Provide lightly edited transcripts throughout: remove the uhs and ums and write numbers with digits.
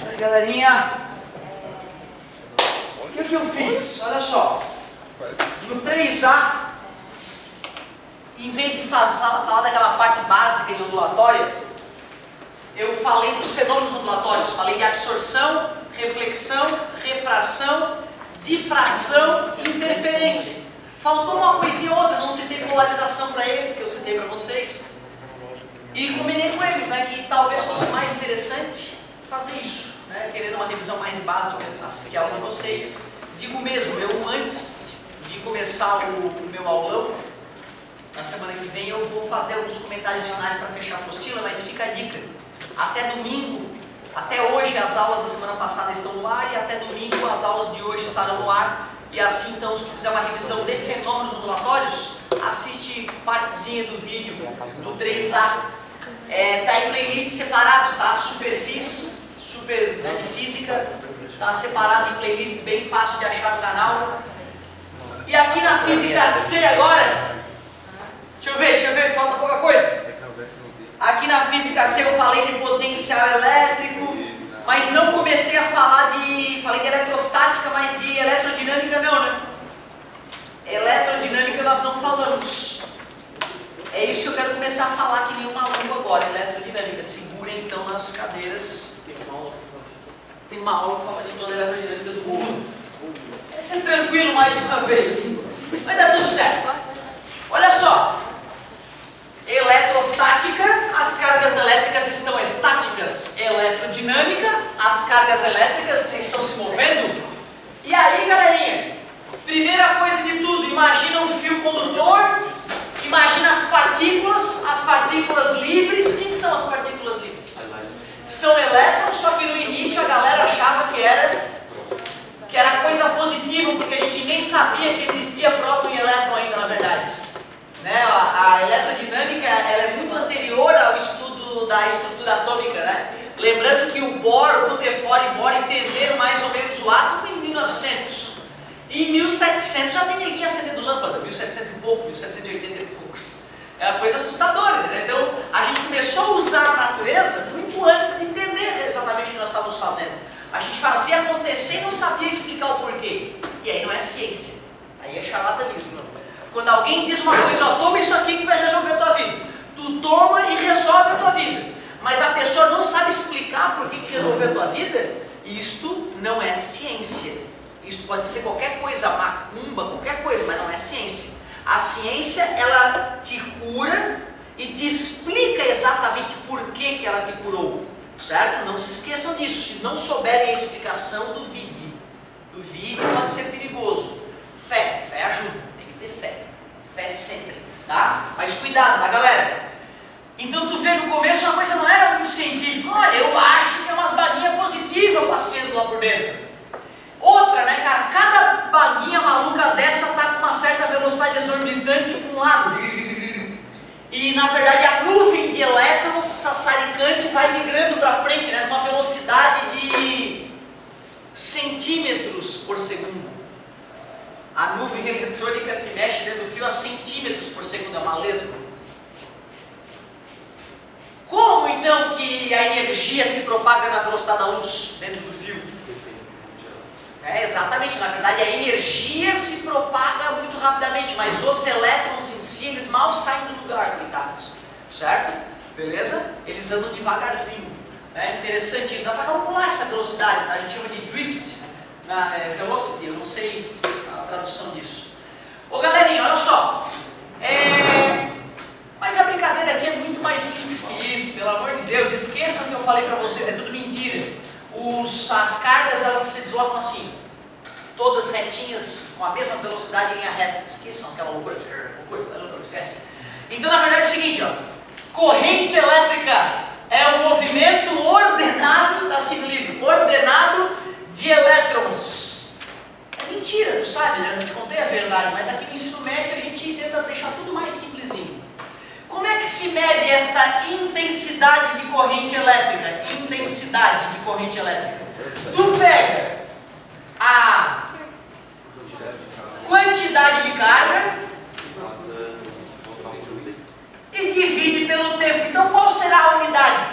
Oi, galerinha. O que eu fiz? Olha só. No 3A, em vez de falar daquela parte básica e ondulatória, eu falei dos fenômenos ondulatórios. Falei de absorção, reflexão, refração, difração e interferência. Faltou uma coisinha ou outra, não citei polarização para eles, que eu citei para vocês. E combinei com eles, né, que talvez fosse mais interessante fazer isso, né, querendo uma revisão mais básica, assistir a aula de vocês. Digo mesmo, eu antes de começar o meu aulão, na semana que vem eu vou fazer alguns comentários finais para fechar a apostila, mas fica a dica. Até domingo, até hoje as aulas da semana passada estão no ar e até domingo as aulas de hoje estarão no ar. E assim, então, se tu quiser uma revisão de fenômenos ondulatórios, assiste partezinha do vídeo do 3A. Tá em playlists separados, tá? Superfície, super, né, de física, tá separado em playlists bem fácil de achar no canal. E aqui na física C agora, deixa eu ver, falta pouca coisa. Aqui na física C eu falei de potencial elétrico, mas não comecei a falar falei de eletrostática, mas de eletrodinâmica não, né? Elerodinâmica nós não falamos. É isso que eu quero começar a falar que nem uma língua agora, eletrodinâmica. Segurem então nas cadeiras. Tem uma aula que fala de toda a eletrodinâmica do mundo. Vai ser tranquilo mais uma vez. Vai dar tudo certo. Olha só. Eletrostática, as cargas elétricas estão estáticas. Eletrodinâmica, as cargas elétricas estão se movendo. E aí, galerinha, primeira coisa de tudo, imagina um fio condutor, imagina as partículas livres. Quem são as partículas livres? São elétrons, só que no início a galera achava que era coisa positiva, porque a gente nem sabia que existia próton e elétron ainda, na verdade. Né? A eletrodinâmica ela é muito anterior ao estudo da estrutura atômica, né? Lembrando que o Bohr, Rutherford e Bohr entenderam mais ou menos o átomo em 1900. E em 1700 já tem ninguém acendendo lâmpada, 1700 e pouco, 1780 e poucos. É uma coisa assustadora, né? Então a gente começou a usar a natureza muito antes de entender exatamente o que nós estávamos fazendo. A gente fazia acontecer e não sabia explicar o porquê. E aí não é ciência, aí é charlatanismo. Quando alguém diz uma coisa, ó, toma isso aqui que vai resolver a tua vida. Tu toma e resolve a tua vida. Mas a pessoa não sabe explicar por que resolveu a tua vida, isto não é ciência. Isto pode ser qualquer coisa, macumba, qualquer coisa, mas não é ciência. A ciência, ela te cura e te explica exatamente por que ela te curou. Certo? Não se esqueçam disso. Se não souberem a explicação, duvide. Duvide pode ser perigoso. Fé ajuda. Fé sempre, tá? Mas cuidado, tá, galera? Então tu vê, no começo uma coisa não era muito científica. Olha, eu acho que é umas baguinhas positivas passeando lá por dentro. Outra, né, cara? Cada baguinha maluca dessa tá com uma certa velocidade exorbitante para um lado. E na verdade a nuvem de elétrons sassaricante vai migrando para frente, né? Numa velocidade de centímetros por segundo. A nuvem eletrônica se mexe dentro do fio a centímetros por segundo, é uma lesma. Como então que a energia se propaga na velocidade da luz dentro do fio? Exatamente, na verdade a energia se propaga muito rapidamente, mas os elétrons em si, eles mal saem do lugar, coitados. Certo? Beleza? Eles andam devagarzinho. É interessante isso, dá para calcular essa velocidade, tá? A gente chama de drift, velocity, eu não sei a tradução disso. Ô galerinha, olha só. Mas a brincadeira aqui é muito mais simples que isso, pelo amor de Deus. Esqueçam o que eu falei para vocês, é tudo mentira. As cargas, elas se deslocam assim, todas retinhas, com a mesma velocidade em linha reta. Esqueçam aquela loucura, esquece. Então na verdade é o seguinte, ó. Corrente elétrica é um movimento ordenado, tá assim no livro, ordenado de elétrons. É mentira, tu sabe, né? Eu não te contei a verdade, mas aqui no ensino médio a gente tenta deixar tudo mais simplesinho. Como é que se mede esta intensidade de corrente elétrica? Intensidade de corrente elétrica. Tu pega a quantidade de carga e divide pelo tempo. Então qual será a unidade?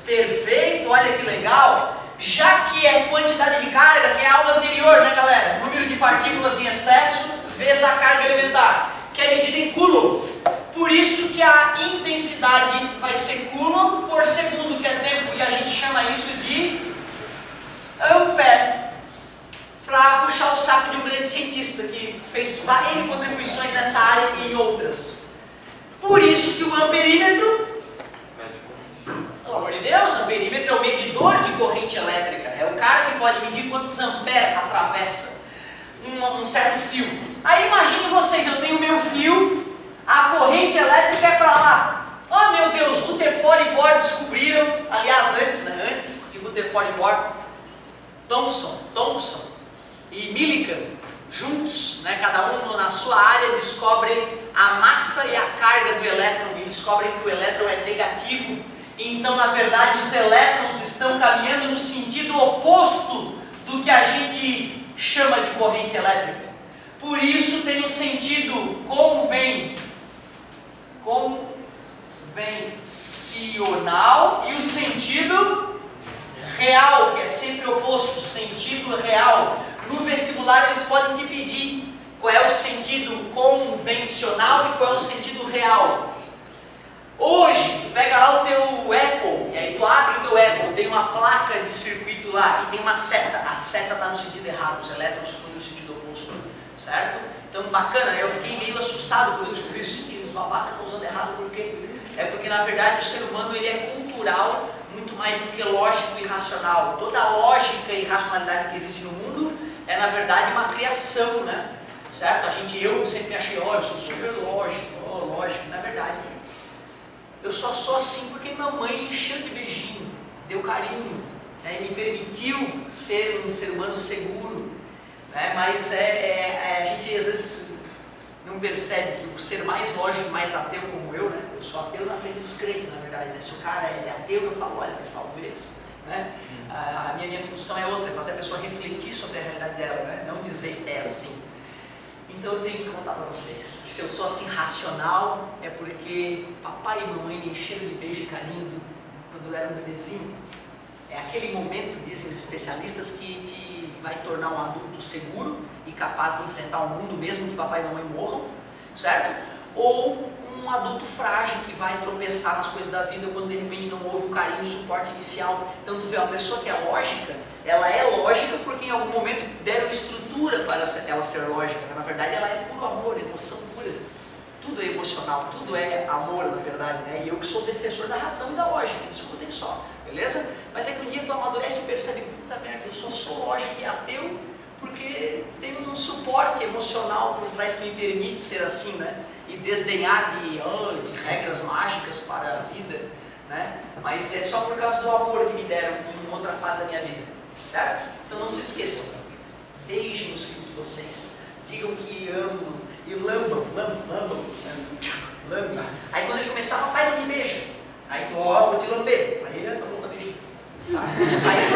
Perfeito, olha que legal. Já que é quantidade de carga, que é a aula anterior, né, galera? Número de partículas em excesso vezes a carga elementar, que é medida em coulomb. Por isso que a intensidade vai ser coulomb por segundo, que é tempo, e a gente chama isso de ampere. Para puxar o saco de um grande cientista que fez várias contribuições nessa área e em outras. Por isso que o amperímetro, pelo amor de Deus, o amperímetro é o medidor de corrente elétrica. É o cara que pode medir quantos amperes atravessa um certo fio. Aí imagine vocês, eu tenho meu fio, a corrente elétrica é para lá. Oh meu Deus, Rutherford e Bohr descobriram, aliás antes de Rutherford e Bohr, Thomson e Millikan, juntos, né, cada um na sua área, descobrem a massa e a carga do elétron e descobrem que o elétron é negativo. E então, na verdade, os elétrons estão caminhando no sentido oposto do que a gente chama de corrente elétrica. Por isso tem o sentido convencional e o sentido real, que é sempre oposto, sentido real. No vestibular eles podem te pedir qual é o sentido convencional e qual é o sentido real. Hoje, tu pega lá o teu Apple, e aí tu abre o teu Apple, tem uma placa de circuito lá e tem uma seta. A seta está no sentido errado, os elétrons estão no sentido oposto, certo? Então bacana, né? Eu fiquei meio assustado quando eu descobri isso, que os babacas estão usando errado, por quê? É porque na verdade o ser humano ele é cultural muito mais do que lógico e racional. Toda a lógica e racionalidade que existe no mundo é na verdade uma criação, né? Certo? Eu sempre me achei, eu sou super lógico, lógico. Na verdade, eu só sou assim porque minha mãe me encheu de beijinho, deu carinho, né? Me permitiu ser um ser humano seguro, né? Mas a gente às vezes não percebe que o ser mais lógico e mais ateu como eu, né? Eu sou ateu na frente dos crentes, na verdade, né? Se o cara é ateu, eu falo, olha, mas talvez, né? A minha função é outra, é fazer a pessoa refletir sobre a realidade dela, né? Não dizer é assim. Então eu tenho que contar para vocês que se eu sou assim racional é porque papai e mamãe me encheram de beijo e carinho quando eu era um bebezinho. É aquele momento, dizem os especialistas, que te vai tornar um adulto seguro e capaz de enfrentar o mundo mesmo que papai e mamãe morram, certo? Ou um adulto frágil que vai tropeçar nas coisas da vida quando de repente não houve o carinho e o suporte inicial. Então tu vê uma pessoa que é lógica, ela é lógica porque em algum momento deram estrutura para ela ser lógica. Na verdade ela é puro amor, emoção pura. Tudo é emocional, tudo é amor na verdade, né? E eu que sou defensor da razão e da lógica, escutem só, beleza? Mas é que um dia tu amadurece e percebe, puta merda, eu só sou lógico e ateu porque tenho um suporte emocional por trás que me permite ser assim, né? E desdenhar de regras mágicas para a vida, né? Mas é só por causa do amor que me deram em outra fase da minha vida, certo? Então não se esqueçam, beijem os filhos de vocês, digam que amam e lambam. Aí quando ele começar, papai não me beija, aí tu, vou te lamber, aí ele, tá bom, tá beijinho. Tá? Aí tu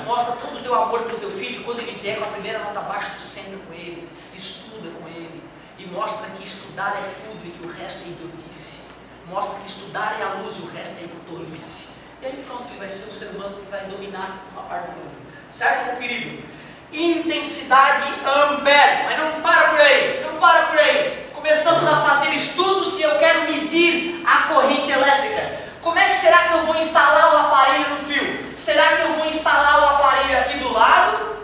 mostra todo o teu amor pelo teu filho, e quando ele vier com a primeira nota baixa, tu senta com ele, estuda com ele, e mostra que estudar é tudo e que o resto é idiotice. Mostra que estudar é a luz e o resto é tolice. E aí pronto, ele vai ser um ser humano que vai dominar uma parte do mundo. Certo, meu querido? Intensidade ampere. Mas não para por aí, não para por aí. Começamos a fazer estudos e eu quero medir a corrente elétrica. Como é que será que eu vou instalar o aparelho no fio? Será que eu vou instalar o aparelho aqui do lado?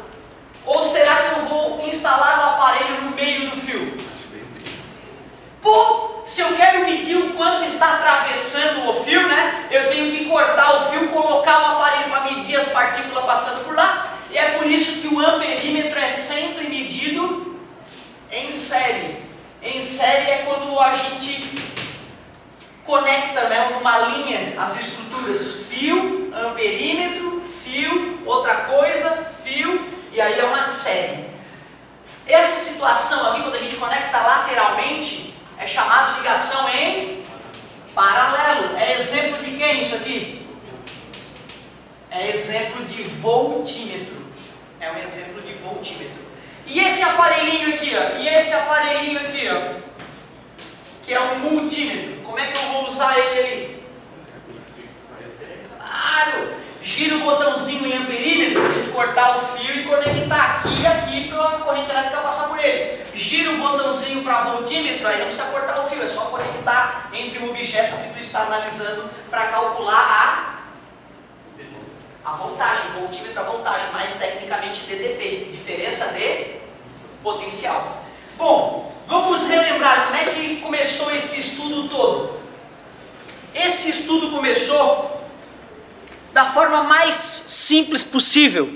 Ou será que eu vou instalar o aparelho no meio do fio? Pô, se eu quero medir o quanto está atravessando o fio, né? Eu tenho que cortar o fio, colocar o aparelho para medir as partículas passando por lá. E é por isso que o amperímetro é sempre medido em série. Em série é quando a gente conecta, né, numa linha as estruturas fio, amperímetro, fio, outra coisa, fio, e aí é uma série. Essa situação aqui, quando a gente conecta lateralmente, é chamado de ligação em paralelo. É exemplo de quem isso aqui? É exemplo de voltímetro. É um exemplo de voltímetro. E esse aparelhinho aqui, ó, que é um multímetro, como é que eu vou usar ele ali? gira o botãozinho em amperímetro, tem que cortar o fio e conectar aqui e aqui para a corrente elétrica passar por ele. Gira o botãozinho para voltímetro, aí não precisa cortar o fio, é só conectar entre o objeto que tu está analisando para calcular a voltagem, voltímetro a voltagem, mais tecnicamente DDP, diferença de potencial. Bom, vamos relembrar como é que começou esse estudo todo. Esse estudo começou da forma mais simples possível.